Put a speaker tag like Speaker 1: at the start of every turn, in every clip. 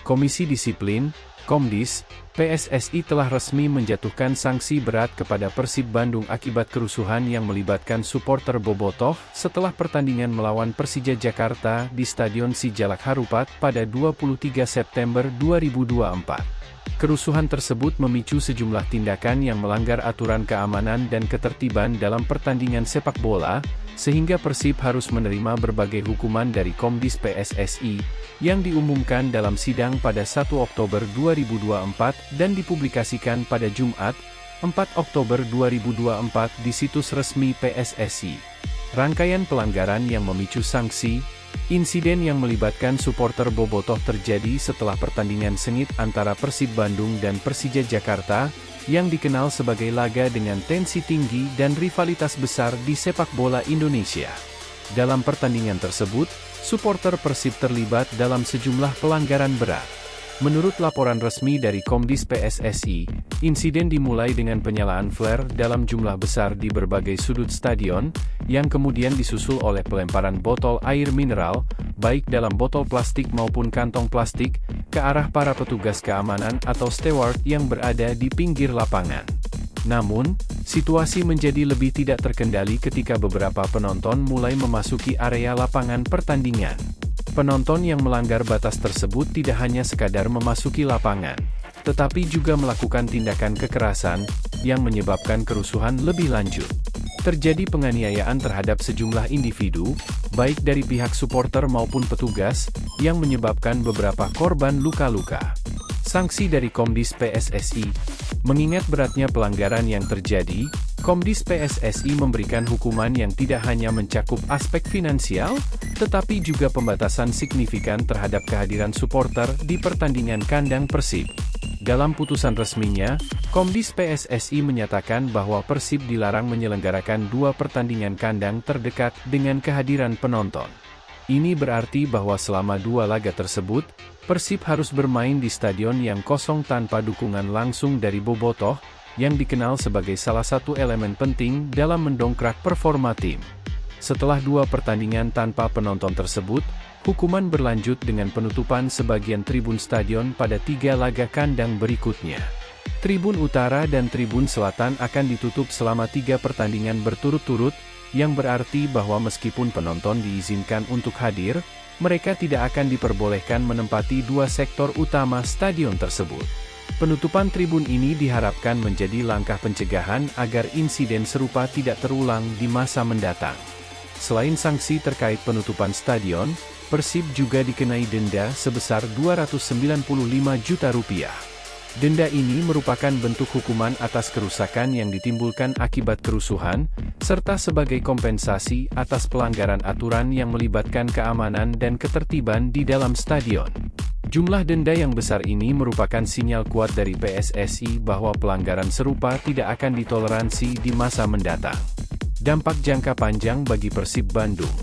Speaker 1: Komisi Disiplin, Komdis, PSSI telah resmi menjatuhkan sanksi berat kepada Persib Bandung akibat kerusuhan yang melibatkan supporter bobotoh setelah pertandingan melawan Persija Jakarta di Stadion Sijalak Harupat pada 23 September 2024. Kerusuhan tersebut memicu sejumlah tindakan yang melanggar aturan keamanan dan ketertiban dalam pertandingan sepak bola, sehingga Persib harus menerima berbagai hukuman dari Komdis PSSI, yang diumumkan dalam sidang pada 1 Oktober 2024 dan dipublikasikan pada Jumat, 4 Oktober 2024 di situs resmi PSSI. Rangkaian pelanggaran yang memicu sanksi. Insiden yang melibatkan supporter bobotoh terjadi setelah pertandingan sengit antara Persib Bandung dan Persija Jakarta, yang dikenal sebagai laga dengan tensi tinggi dan rivalitas besar di sepak bola Indonesia. Dalam pertandingan tersebut, supporter Persib terlibat dalam sejumlah pelanggaran berat. Menurut laporan resmi dari Komdis PSSI, insiden dimulai dengan penyalaan flare dalam jumlah besar di berbagai sudut stadion, yang kemudian disusul oleh pelemparan botol air mineral, baik dalam botol plastik maupun kantong plastik, ke arah para petugas keamanan atau steward yang berada di pinggir lapangan. Namun, situasi menjadi lebih tidak terkendali ketika beberapa penonton mulai memasuki area lapangan pertandingan. Penonton yang melanggar batas tersebut tidak hanya sekadar memasuki lapangan, tetapi juga melakukan tindakan kekerasan, yang menyebabkan kerusuhan lebih lanjut. Terjadi penganiayaan terhadap sejumlah individu, baik dari pihak supporter maupun petugas, yang menyebabkan beberapa korban luka-luka. Sanksi dari Komdis PSSI. Mengingat beratnya pelanggaran yang terjadi, Komdis PSSI memberikan hukuman yang tidak hanya mencakup aspek finansial, tetapi juga pembatasan signifikan terhadap kehadiran supporter di pertandingan kandang Persib. Dalam putusan resminya, Komdis PSSI menyatakan bahwa Persib dilarang menyelenggarakan 2 pertandingan kandang terdekat dengan kehadiran penonton. Ini berarti bahwa selama 2 laga tersebut, Persib harus bermain di stadion yang kosong tanpa dukungan langsung dari bobotoh, yang dikenal sebagai salah satu elemen penting dalam mendongkrak performa tim. Setelah 2 pertandingan tanpa penonton tersebut, hukuman berlanjut dengan penutupan sebagian tribun stadion pada 3 laga kandang berikutnya. Tribun Utara dan Tribun Selatan akan ditutup selama 3 pertandingan berturut-turut, yang berarti bahwa meskipun penonton diizinkan untuk hadir, mereka tidak akan diperbolehkan menempati 2 sektor utama stadion tersebut. Penutupan tribun ini diharapkan menjadi langkah pencegahan agar insiden serupa tidak terulang di masa mendatang. Selain sanksi terkait penutupan stadion, Persib juga dikenai denda sebesar Rp295 juta. Denda ini merupakan bentuk hukuman atas kerusakan yang ditimbulkan akibat kerusuhan, serta sebagai kompensasi atas pelanggaran aturan yang melibatkan keamanan dan ketertiban di dalam stadion. Jumlah denda yang besar ini merupakan sinyal kuat dari PSSI bahwa pelanggaran serupa tidak akan ditoleransi di masa mendatang. Dampak jangka panjang bagi Persib Bandung.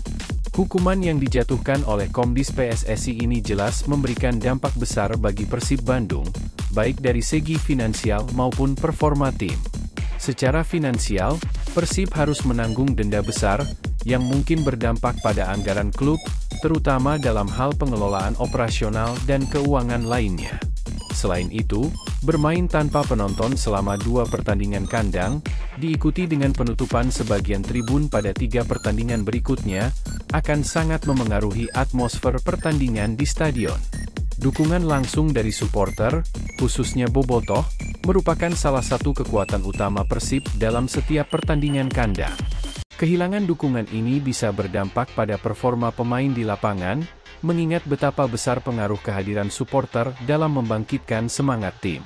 Speaker 1: Hukuman yang dijatuhkan oleh Komdis PSSI ini jelas memberikan dampak besar bagi Persib Bandung, baik dari segi finansial maupun performa tim. Secara finansial, Persib harus menanggung denda besar, yang mungkin berdampak pada anggaran klub, terutama dalam hal pengelolaan operasional dan keuangan lainnya. Selain itu, bermain tanpa penonton selama 2 pertandingan kandang, diikuti dengan penutupan sebagian tribun pada 3 pertandingan berikutnya, akan sangat memengaruhi atmosfer pertandingan di stadion. Dukungan langsung dari supporter, khususnya bobotoh, merupakan salah satu kekuatan utama Persib dalam setiap pertandingan kandang. Kehilangan dukungan ini bisa berdampak pada performa pemain di lapangan, mengingat betapa besar pengaruh kehadiran supporter dalam membangkitkan semangat tim.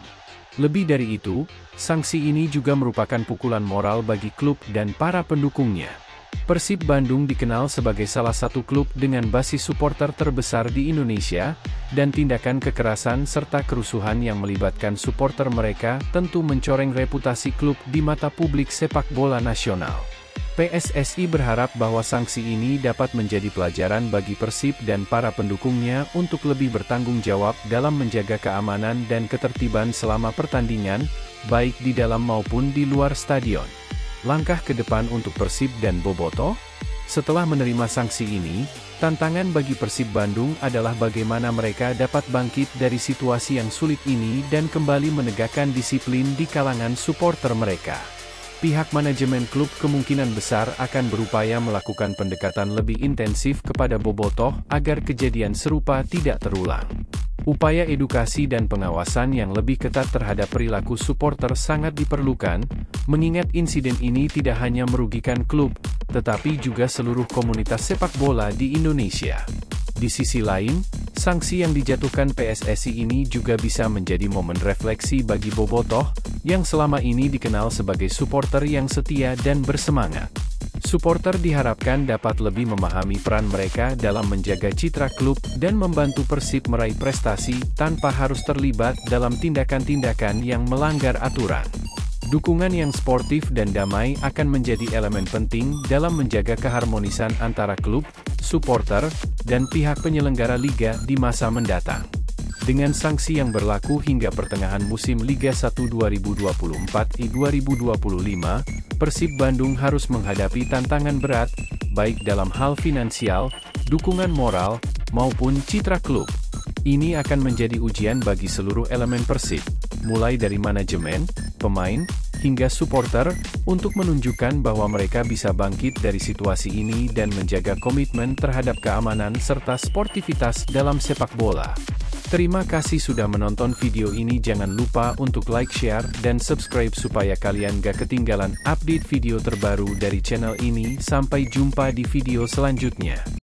Speaker 1: Lebih dari itu, sanksi ini juga merupakan pukulan moral bagi klub dan para pendukungnya. Persib Bandung dikenal sebagai salah satu klub dengan basis supporter terbesar di Indonesia, dan tindakan kekerasan serta kerusuhan yang melibatkan supporter mereka tentu mencoreng reputasi klub di mata publik sepak bola nasional. PSSI berharap bahwa sanksi ini dapat menjadi pelajaran bagi Persib dan para pendukungnya untuk lebih bertanggung jawab dalam menjaga keamanan dan ketertiban selama pertandingan, baik di dalam maupun di luar stadion. Langkah ke depan untuk Persib dan bobotoh? Setelah menerima sanksi ini, tantangan bagi Persib Bandung adalah bagaimana mereka dapat bangkit dari situasi yang sulit ini dan kembali menegakkan disiplin di kalangan supporter mereka. Pihak manajemen klub kemungkinan besar akan berupaya melakukan pendekatan lebih intensif kepada Bobotoh agar kejadian serupa tidak terulang. Upaya edukasi dan pengawasan yang lebih ketat terhadap perilaku supporter sangat diperlukan, mengingat insiden ini tidak hanya merugikan klub, tetapi juga seluruh komunitas sepak bola di Indonesia. Di sisi lain, sanksi yang dijatuhkan PSSI ini juga bisa menjadi momen refleksi bagi Bobotoh, yang selama ini dikenal sebagai supporter yang setia dan bersemangat. Supporter diharapkan dapat lebih memahami peran mereka dalam menjaga citra klub dan membantu Persib meraih prestasi tanpa harus terlibat dalam tindakan-tindakan yang melanggar aturan. Dukungan yang sportif dan damai akan menjadi elemen penting dalam menjaga keharmonisan antara klub, supporter, dan pihak penyelenggara liga di masa mendatang. Dengan sanksi yang berlaku hingga pertengahan musim Liga 1 2024-2025, Persib Bandung harus menghadapi tantangan berat, baik dalam hal finansial, dukungan moral, maupun citra klub. Ini akan menjadi ujian bagi seluruh elemen Persib, mulai dari manajemen, pemain, hingga supporter, untuk menunjukkan bahwa mereka bisa bangkit dari situasi ini dan menjaga komitmen terhadap keamanan serta sportivitas dalam sepak bola. Terima kasih sudah menonton video ini. Jangan lupa untuk like, share, dan subscribe supaya kalian gak ketinggalan update video terbaru dari channel ini. Sampai jumpa di video selanjutnya.